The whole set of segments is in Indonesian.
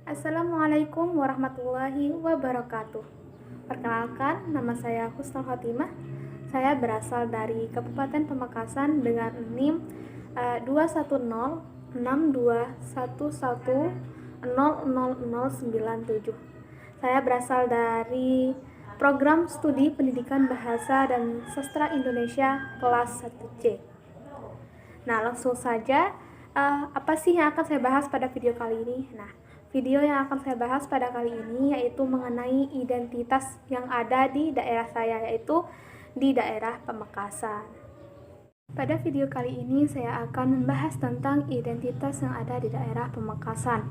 Assalamualaikum warahmatullahi wabarakatuh. Perkenalkan, nama saya Husnul Khotimah. Saya berasal dari Kabupaten Pamekasan dengan NIM 2106211000097. Saya berasal dari Program Studi Pendidikan Bahasa dan Sastra Indonesia kelas 1C. Nah, langsung saja, apa sih yang akan saya bahas pada video kali ini? Video yang akan saya bahas pada kali ini yaitu mengenai identitas yang ada di daerah saya, yaitu di daerah Pamekasan. Pada video kali ini saya akan membahas tentang identitas yang ada di daerah Pamekasan,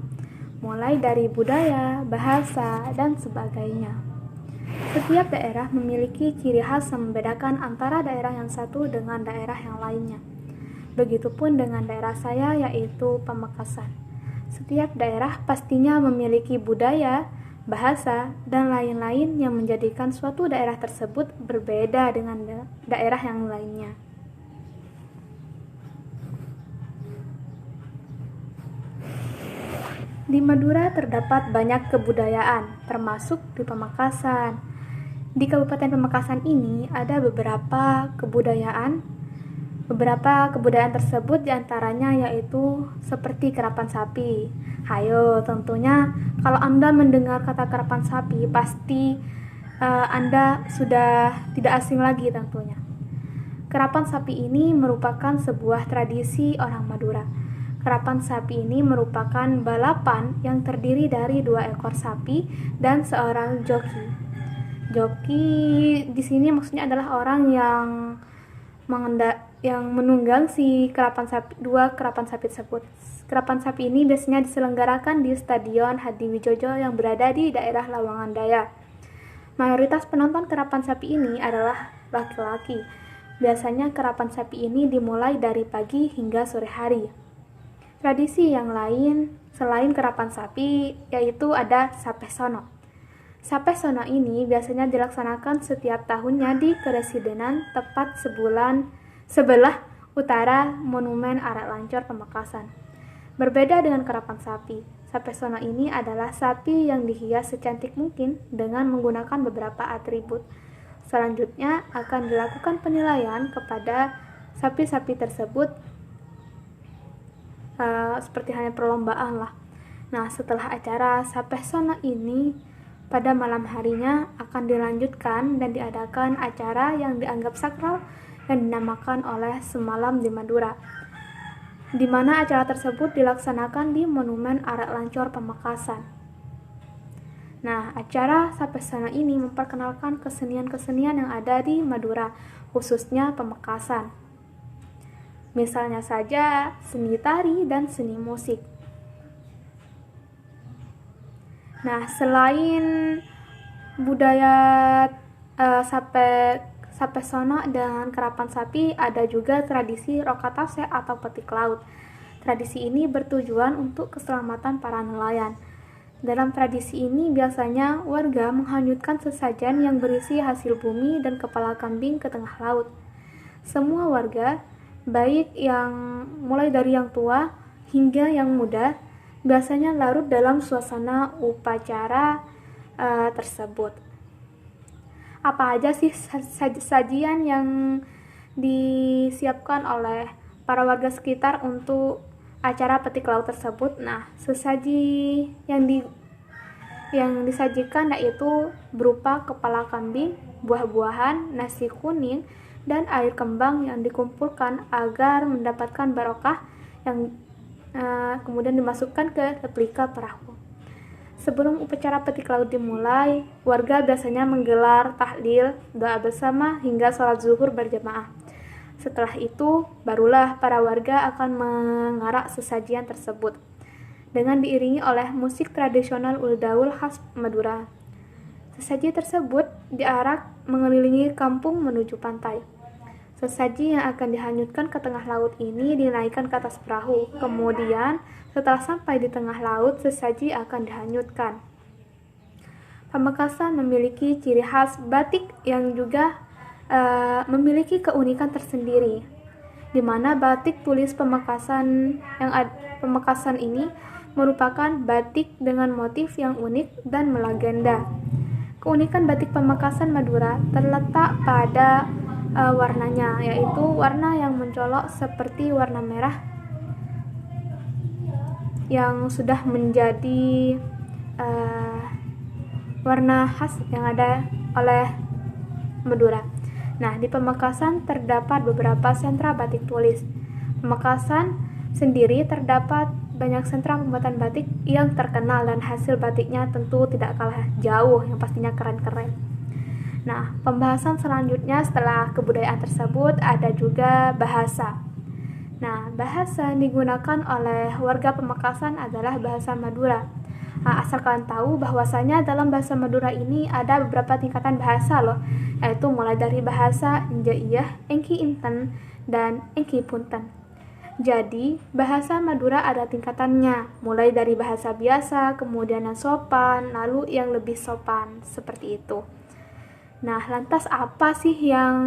mulai dari budaya, bahasa, dan sebagainya. Setiap daerah memiliki ciri khas yang membedakan antara daerah yang satu dengan daerah yang lainnya. Begitupun dengan daerah saya, yaitu Pamekasan. Setiap daerah pastinya memiliki budaya, bahasa, dan lain-lain yang menjadikan suatu daerah tersebut berbeda dengan daerah yang lainnya. Di Madura terdapat banyak kebudayaan, termasuk di Pamekasan. Di Kabupaten Pamekasan ini ada beberapa kebudayaan tersebut diantaranya yaitu seperti kerapan sapi. Hayo, tentunya kalau Anda mendengar kata kerapan sapi, pasti Anda sudah tidak asing lagi tentunya. Kerapan sapi ini merupakan sebuah tradisi orang Madura. Kerapan sapi ini merupakan balapan yang terdiri dari 2 ekor sapi dan seorang joki. Joki di sini maksudnya adalah orang yang menunggang si dua kerapan sapi tersebut. Kerapan sapi ini biasanya diselenggarakan di Stadion Hadiwijojo yang berada di daerah Lawangan Daya. Mayoritas penonton kerapan sapi ini adalah laki-laki. Biasanya kerapan sapi ini dimulai dari pagi hingga sore hari. Tradisi yang lain selain kerapan sapi yaitu ada Sapesono. Sapesono ini biasanya dilaksanakan setiap tahunnya di Keresidenan, tepat sebelah utara Monumen Arak Lancor Pamekasan. Berbeda dengan kerapan sapi, Sapesono ini adalah sapi yang dihias secantik mungkin dengan menggunakan beberapa atribut. Selanjutnya akan dilakukan penilaian kepada sapi-sapi tersebut seperti hanya perlombaan lah. Nah, setelah acara Sapesono ini, pada malam harinya akan dilanjutkan dan diadakan acara yang dianggap sakral yang dinamakan oleh Semalam di Madura, di mana acara tersebut dilaksanakan di Monumen Arak Lancor Pamekasan. Nah, acara Sapesono ini memperkenalkan kesenian-kesenian yang ada di Madura, khususnya Pamekasan. Misalnya saja seni tari dan seni musik. Nah, selain budaya Sapesono dan kerapan sapi, ada juga tradisi Rokatase atau petik laut. Tradisi ini bertujuan untuk keselamatan para nelayan. Dalam tradisi ini biasanya warga menghanyutkan sesajen yang berisi hasil bumi dan kepala kambing ke tengah laut. Semua warga, baik yang mulai dari yang tua hingga yang muda, biasanya larut dalam suasana upacara tersebut. Apa aja sih sajian yang disiapkan oleh para warga sekitar untuk acara petik laut tersebut? Nah, sesaji yang disajikan yaitu berupa kepala kambing, buah-buahan, nasi kuning, dan air kembang yang dikumpulkan agar mendapatkan barokah yang kemudian dimasukkan ke replika perahu. Sebelum upacara petik laut dimulai, warga biasanya menggelar tahlil, doa bersama hingga sholat zuhur berjamaah. Setelah itu, barulah para warga akan mengarak sesajian tersebut dengan diiringi oleh musik tradisional uldaul khas Madura. Sesaji tersebut diarak mengelilingi kampung menuju pantai. Sesaji yang akan dihanyutkan ke tengah laut ini dinaikkan ke atas perahu. Kemudian, setelah sampai di tengah laut, sesaji akan dihanyutkan. Pamekasan memiliki ciri khas batik yang juga memiliki keunikan tersendiri, di mana batik tulis Pamekasan ini merupakan batik dengan motif yang unik dan melegenda. Keunikan batik Pamekasan Madura terletak pada warnanya, yaitu warna yang mencolok seperti warna merah yang sudah menjadi warna khas yang ada oleh Madura. Nah, di Pamekasan terdapat beberapa sentra batik tulis. Pamekasan sendiri terdapat banyak sentra pembuatan batik yang terkenal dan hasil batiknya tentu tidak kalah jauh, yang pastinya keren-keren. Nah, pembahasan selanjutnya setelah kebudayaan tersebut ada juga bahasa. Nah, bahasa yang digunakan oleh warga Pamekasan adalah bahasa Madura. Asal kalian tahu bahwasanya dalam bahasa Madura ini ada beberapa tingkatan bahasa loh, yaitu mulai dari bahasa Enjaiyah, Engki Inten, dan Engki Punten. Jadi, bahasa Madura ada tingkatannya, mulai dari bahasa biasa, kemudian yang sopan, lalu yang lebih sopan, seperti itu. Nah, lantas apa sih yang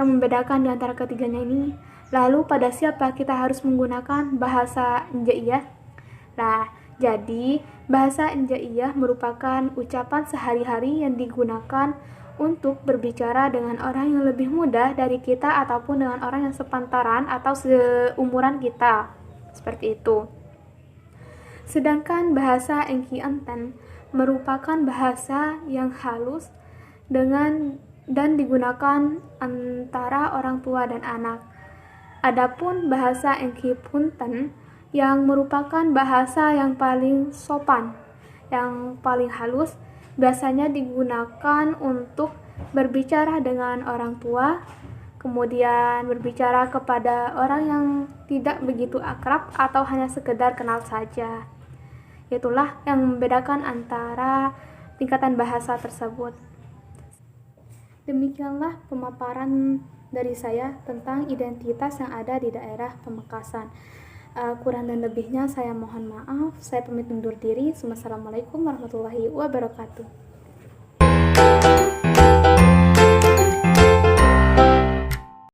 membedakan di antara ketiganya ini? Lalu pada siapa kita harus menggunakan bahasa Enjaiyah? Nah, jadi bahasa Enjaiyah merupakan ucapan sehari-hari yang digunakan untuk berbicara dengan orang yang lebih muda dari kita ataupun dengan orang yang sepantaran atau seumuran kita. Seperti itu. Sedangkan bahasa Engki Enten merupakan bahasa yang halus dan digunakan antara orang tua dan anak. Adapun bahasa Engki Punten yang merupakan bahasa yang paling sopan, yang paling halus, biasanya digunakan untuk berbicara dengan orang tua, kemudian berbicara kepada orang yang tidak begitu akrab atau hanya sekedar kenal saja. Itulah yang membedakan antara tingkatan bahasa tersebut. Demikianlah pemaparan dari saya tentang identitas yang ada di daerah Pamekasan. Kurang dan lebihnya saya mohon maaf. Saya pamit undur diri. Wassalamualaikum warahmatullahi wabarakatuh.